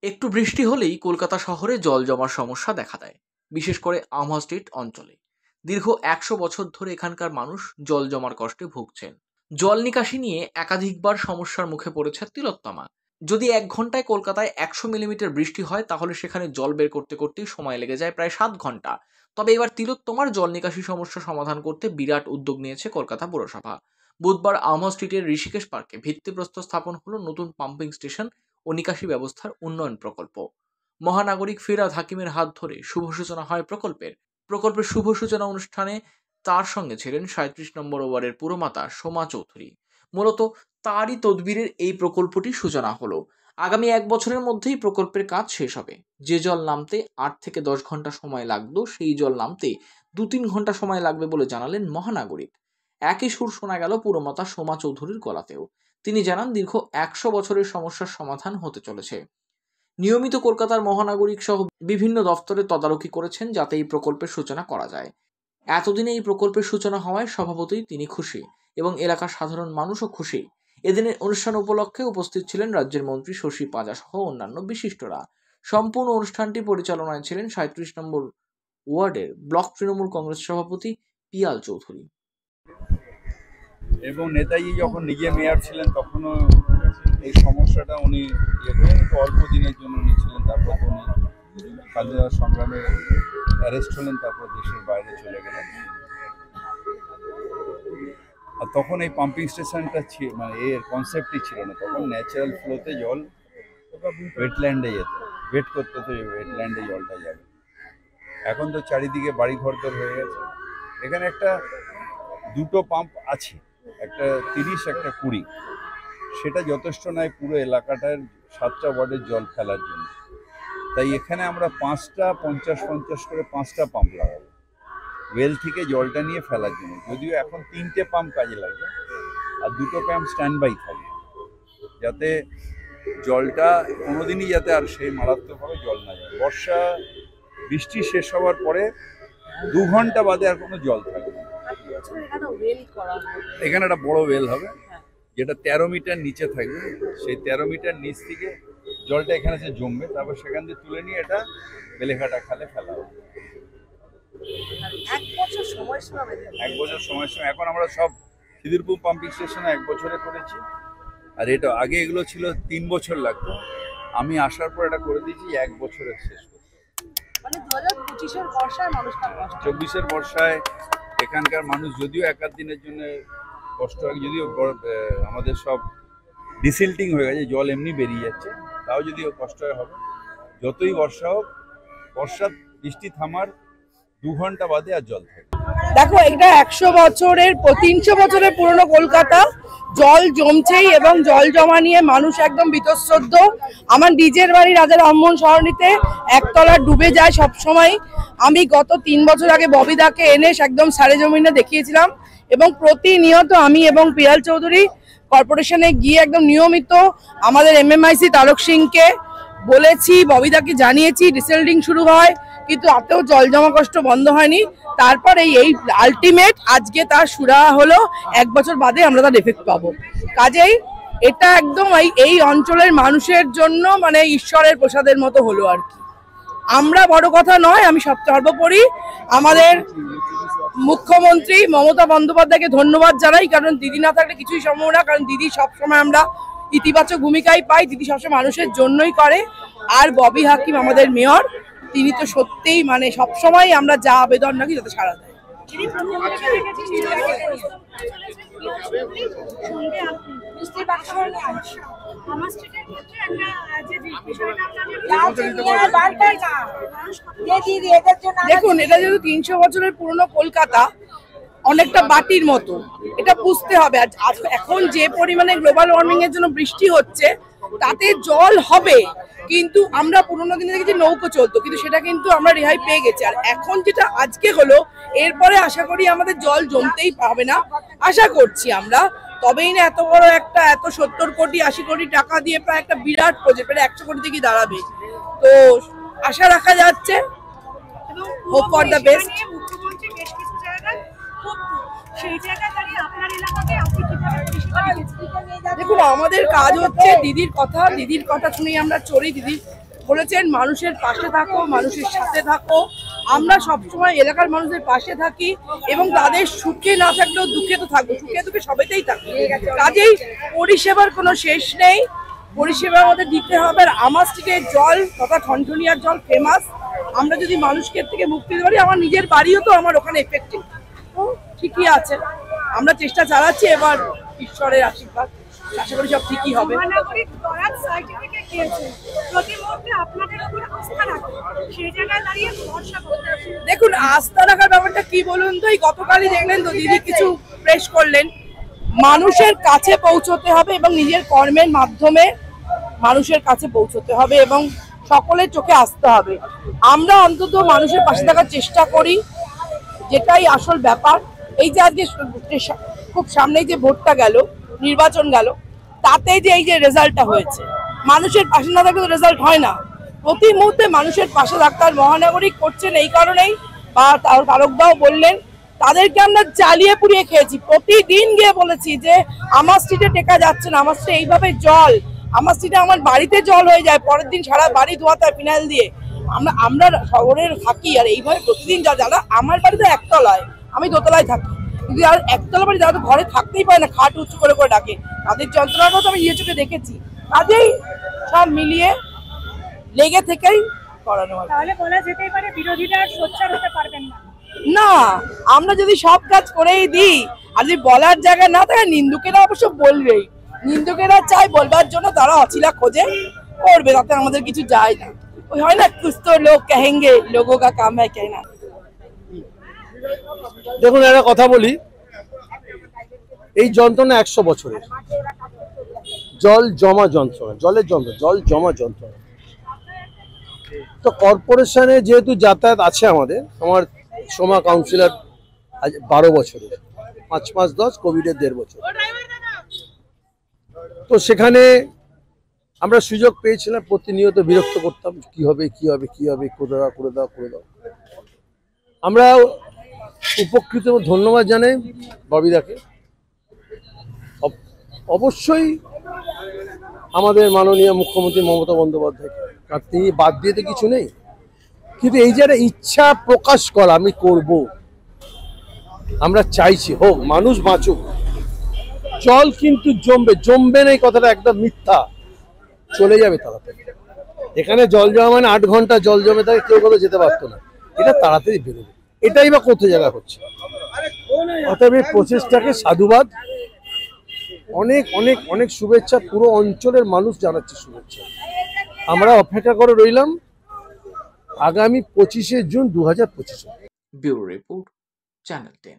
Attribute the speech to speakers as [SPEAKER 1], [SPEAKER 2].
[SPEAKER 1] একটু বৃষ্টি হলেই কলকাতা শহরে জল জমার সমস্যা দেখা দেয়, বিশেষ করে আমহা স্ট্রিট অঞ্চলে। দীর্ঘ ১০০ বছর ধরে এখানকার মানুষ জল জমার কষ্টে ভুগছেন। জল নিকাশি নিয়ে একাধিকবার সমস্যার মুখে পড়েছে তিলোত্তমা। যদি ১ ঘন্টায় কলকাতায় ১০০ মিলিমিটার বৃষ্টি হয়, তাহলে সেখানে জল বের করতে করতেই সময় লেগে যায় প্রায় ৭ ঘন্টা। তবে এবার তিলোত্তমার জল নিকাশি সমস্যা সমাধান করতে বিরাট উদ্যোগ নিয়েছে কলকাতা পুরসভা। বুধবার আমহা স্ট্রিটের ঋষিকেশ পার্কে ভিত্তিপ্রস্তর স্থাপন হলো নতুন পাম্পিং স্টেশন ও নিকাশি ব্যবস্থার উন্নয়ন প্রকল্প। মহানাগরিক ফিরহাদ হাকিমের হাত ধরে শুভ সূচনা হয় প্রকল্পের শুভ সূচনা অনুষ্ঠানে তার সঙ্গে ছিলেন ৩৭ নম্বর ওয়ার্ডের পুরমাতা সোমা চৌধুরী। মূলত তারই তদবিরের এই প্রকল্পটি সূচনা হলো। আগামী ১ বছরের মধ্যেই প্রকল্পের কাজ শেষ হবে। যে জল নামতে ৮ থেকে ১০ ঘন্টা সময় লাগতো, সেই জল নামতে ২-৩ ঘন্টা সময় লাগবে বলে জানালেন মহানাগরিক। একই সুর শোনা গেল পুরমাতা সোমা চৌধুরীর গলাতেও। তিনি জানান, দীর্ঘ ১০০ বছরের সমস্যার সমাধান হতে চলেছে। নিয়মিত কলকাতার মহানাগরিক সহ বিভিন্ন দফতরে তদারকি করেছেন যাতে এই প্রকল্পের সূচনা করা যায়। এতদিনে এই প্রকল্পের সূচনা হওয়ায় স্বভাবতই তিনি খুশি এবং এলাকার সাধারণ মানুষও খুশি। এদিনের অনুষ্ঠান উপলক্ষে উপস্থিত ছিলেন রাজ্যের মন্ত্রী শশী পাঁজা সহ অন্যান্য বিশিষ্টরা। সম্পূর্ণ অনুষ্ঠানটি পরিচালনায় ছিলেন ৩৭ নম্বর ওয়ার্ডের ব্লক তৃণমূল কংগ্রেস সভাপতি পিয়াল চৌধুরী।
[SPEAKER 2] এবং নেতাজি যখন নিজে মেয়র ছিলেন তখনও এই সমস্যাটা উনি অল্প দিনের জন্য উনি ছিলেন, তারপর উনি স্বাধীনতা সংগ্রামে অ্যারেস্ট হলেন, তারপর দেশের বাইরে চলে গেলেন। আর তখন এই পাম্পিং স্টেশনটা মানে এর কনসেপ্টই ছিল না। তখন ন্যাচারাল ফ্লোতে জল ওয়েটল্যান্ডে যেত, ওয়েট করতে তো ওয়েটল্যান্ডে জলটা যাবে। এখন তো চারিদিকে বাড়ি ঘরদর হয়ে গেছে। এখানে একটা দুটো পাম্প আছে, একটা ৩০ একটা ২০, সেটা যথেষ্ট নয় পুরো এলাকাটার ৭টা ওয়ার্ডের জল ফেলার জন্য। তাই এখানে আমরা ৫টা ৫০-৫০ করে 5টা পাম্প লাগাবো ওয়েল থেকে জলটা নিয়ে ফেলার জন্য। যদিও এখন 3টে পাম্প কাজে লাগবে আর 2টো পাম্প স্ট্যান্ড বাই থাকবে, যাতে জলটা কোনোদিনই যাতে আর সেই মারাত্মকভাবে জল না যায়। বর্ষা বৃষ্টি শেষ হওয়ার পরে 2 ঘন্টা বাদে আর কোনো জল থাকবে না। এখানে একটা বড় ওয়েল হবে যেটা 13 মিটার নিচে থাকবে। সেই 13 মিটার নিচ থেকে জলটা এখানে এসে জমবে, তারপর সেখান থেকে তুলে নিয়ে এটা বেলেঘাটা খালে ফেলা হবে। 1 বছর সময়। এখন আমরা সব খিদিরপুর পাম্পিং স্টেশনে 1 বছরে করেছি, আর এটা আগে এগুলো ছিল 3 বছর লাগতো। আমি আসার পর এটা করে দিয়েছি 1 বছরে শেষ করতে। মানে 2025-এর বর্ষায় মানুষটা 24-এর বর্ষায় এখানকার মানুষ যদিও এক আধ দিনের জন্য কষ্ট হয়, যদিও আমাদের সব ডিসিল্টিং হয়ে গেছে, জল এমনি বেরিয়ে যাচ্ছে, তাও যদিও কষ্ট হবে। যতই বর্ষা হোক, বর্ষা বৃষ্টি থামার 2 ঘন্টা বাদে আর জল থাকে।
[SPEAKER 3] দেখো, এটা 300 বছরের পুরনো কলকাতা, জল জমছেই এবং জল জমা নিয়ে মানুষ একদম বীতশ্রদ্ধ। আমার নিজের বাড়ি রাজা রামমোহন সরণিতে একতলা ডুবে যায় সব সময়। আমি গত 3 বছর আগে ববিদাকে এনে একদম সারে জমিনে দেখিয়েছিলাম এবং প্রতিনিয়ত আমি এবং পিয়াল চৌধুরী কর্পোরেশনে গিয়ে একদম নিয়মিত আমাদের MMIC তারক সিংকে বলেছি, ববিদাকে জানিয়েছি, ডিসেল্টিং শুরু হয়, কিন্তু তাতেও জল জমা কষ্ট বন্ধ হয়নি। তারপর এই আলটিমেট আজকে তার সুরাহা হলো, 1 বছর বাদে আমরা তার এফেক্ট পাবো। কাজেই এটা একদম এই অঞ্চলের মানুষের জন্য মানে ঈশ্বরের প্রসাদের মতো হলো আর কি। আমরা বড় কথা নয়, আমি সর্বোপরি আমাদের মুখ্যমন্ত্রী মমতা বন্দ্যোপাধ্যায়কে ধন্যবাদ জানাই, কারণ দিদি না থাকলে কিছুই সম্ভব না। কারণ দিদি সবসময় আমরা ইতিবাচক ভূমিকাই পাই, দিদি সবসময় মানুষের জন্যই করে। আর ববি হাকিম আমাদের মেয়র, তিনি তো সত্যিই মানে সবসময় আমরা যা আবেদন রাখি তাতে সাড়া দেয়। দেখুন, এটা যেহেতু 300 বছরের পুরনো কলকাতা, অনেকটা বাটির মতো, এটা বুঝতে হবে। এখন যে পরিমাণে গ্লোবাল ওয়ার্মিং এর জন্য বৃষ্টি হচ্ছে, তাতে জল হবে, কিন্তু আমরা পুরোনো দিনে দেখেছি নৌকো চলতো, কিন্তু সেটা কিন্তু আমরা রেহাই পেয়ে গেছি। আর এখন যেটা আজকে হলো, এরপরে আশা করি আমাদের জল জমতেই পাবে না, আশা করছি আমরা। তবেই না এত বড় একটা 70 কোটি 80 কোটি টাকা দিয়ে প্রায় একটা বিরাট প্রজেক্ট, 100 কোটি থেকে দাঁড়াবে। তো আশা রাখা যাচ্ছে, হোপ ফর দ্য বেস্ট। দেখুন, আমাদের কাজ হচ্ছে দিদির কথা শুনেই আমরা চলি। দিদির বলেছেন মানুষের পাশে থাকো, মানুষের সাথে থাকো। আমরা সবসময় এলাকার মানুষের পাশে থাকি এবং তাদের সুখে না থাকলেও দুঃখে তো থাকবো, সুখে দুঃখে সবেতেই থাকি। কাজেই পরিষেবার কোনো শেষ নেই, পরিষেবা আমাদের দিতে হবে। আর আমার স্ট্রিটের জল তথা ঠনঠনিয়ার জল ফেমাস। আমরা যদি মানুষকে থেকে মুক্তি দিতে পারি, আমার নিজের বাড়িও তো আমার ওখানে এফেক্টিভ, তো ঠিকই আছে। আমরা চেষ্টা চালাচ্ছি, এবার ঈশ্বরের আশীর্বাদ, আশা করি সব ঠিকই হবে। দেখুন, আস্থা রাখার ব্যাপারটা কি বলুন তো, এই গতকালই দেখলেন তো দিদি কিছু প্রেস করলেন। মানুষের কাছে পৌঁছতে হবে এবং নিজের কর্মের মাধ্যমে মানুষের কাছে পৌঁছতে হবে এবং সকলের চোখে আসতে হবে। আমরা অন্তত মানুষের পাশে থাকার চেষ্টা করি, যেটাই আসল ব্যাপার। এই যে আজকে খুব সামনেই যে ভোটটা গেল, নির্বাচন গেল, তাতে যে এই যে রেজাল্টটা হয়েছে, মানুষের পাশে না থাকলে তো রেজাল্ট হয় না। প্রতি মুহূর্তে মানুষের পাশে ডাক্তার মহানগরী করছেন এই কারণেই, বা তারকদাও বললেন, তাদেরকে আমরা জ্বালিয়ে পুড়িয়ে খেয়েছি। প্রতিদিন গিয়ে বলেছি যে আমার স্ট্রিটে টেকা যাচ্ছে না, আমার স্ট্রিটে এইভাবে জল, আমার স্ট্রিটে আমার বাড়িতে জল হয়ে যায়, পরের দিন সারা বাড়ি ধোয়াতে হয় ফিনাইল দিয়ে। আমরা শহরের থাকি আর এইভাবে প্রতিদিন যারা, আমার বাড়িতে একতলায়, আমি দোতলায় থাকি, কিন্তু আর একতলা বাড়ি যারা তো ঘরে থাকতেই পারে না, খাট উঁচু করে করে ডাকে, তাদের যন্ত্রণাটাও তো আমি নিজের চোখে দেখেছি। কাজেই সব মিলিয়ে লেগে থেকেই করানো হয়।
[SPEAKER 4] তাহলে বলা যেতেই পারে বিরোধীরা সোচ্চার হতে পারবেন না।
[SPEAKER 3] না, আমরা যদি সব কাজ করেই দিই আর যদি বলার জায়গা না থাকে, নিন্দুকেরা অবশ্য বলবেই। নিন্দুকেরা চাই বলবার জন্য, তারা অছিলা খোঁজে করবে, তাতে আমাদের কিছু যায় না। ওই হয় না, কুছ তো লোক কহেঙ্গে, লোগো কা কাম হ্যায় कहना।
[SPEAKER 5] দেখুন, একটা কথা বলি, এই যন্ত্রণা 100 বছরের। জল জমা যন্ত্রণা, জলের যন্ত্রণা, জল জমা যন্ত্রণা। তো কর্পোরেশনে যেহেতু যাতায়াত আছে আমাদের, আমার সোমা কাউন্সিলর 12 বছরের, 5-5-10, কোভিডের 1.5 বছর। তো সেখানে আমরা সুযোগ পেয়েছিলাম, প্রতিনিয়ত বিরক্ত করতাম, কি হবে কি হবে কি হবে, করে দাও করে দাও করে দাও। আমরা উপকৃত এবং ধন্যবাদ জানাই ববিদাকে। অবশ্যই আমাদের মাননীয় মুখ্যমন্ত্রী মমতা বন্দ্যোপাধ্যায়কে, কারণ তিনি বাদ দিয়ে তো কিছু নেই, কিন্তু এই যে ইচ্ছা প্রকাশ করা আমি করব, আমরা চাইছি হোক, মানুষ বাঁচুক। জল কিন্তু জমবে না, এই কথাটা একদম মিথ্যা, চলে যাবে তাড়াতাড়ি। এখানে জল জমা মানে 8 ঘন্টা জল জমে থাকে, কেউ কোথাও যেতে পারতো না, এটা তাড়াতাড়ি বেরোবে। এটাই বা কোথায় জায়গা হচ্ছে। অতএব এই প্রচেষ্টাকে সাধুবাদ, অনেক অনেক অনেক শুভেচ্ছা, পুরো অঞ্চলের মানুষ জানাচ্ছে শুভেচ্ছা। আমরা অপেক্ষা করে রইলাম আগামী 25শে জুন 2025।
[SPEAKER 1] Bureau report, channel 10।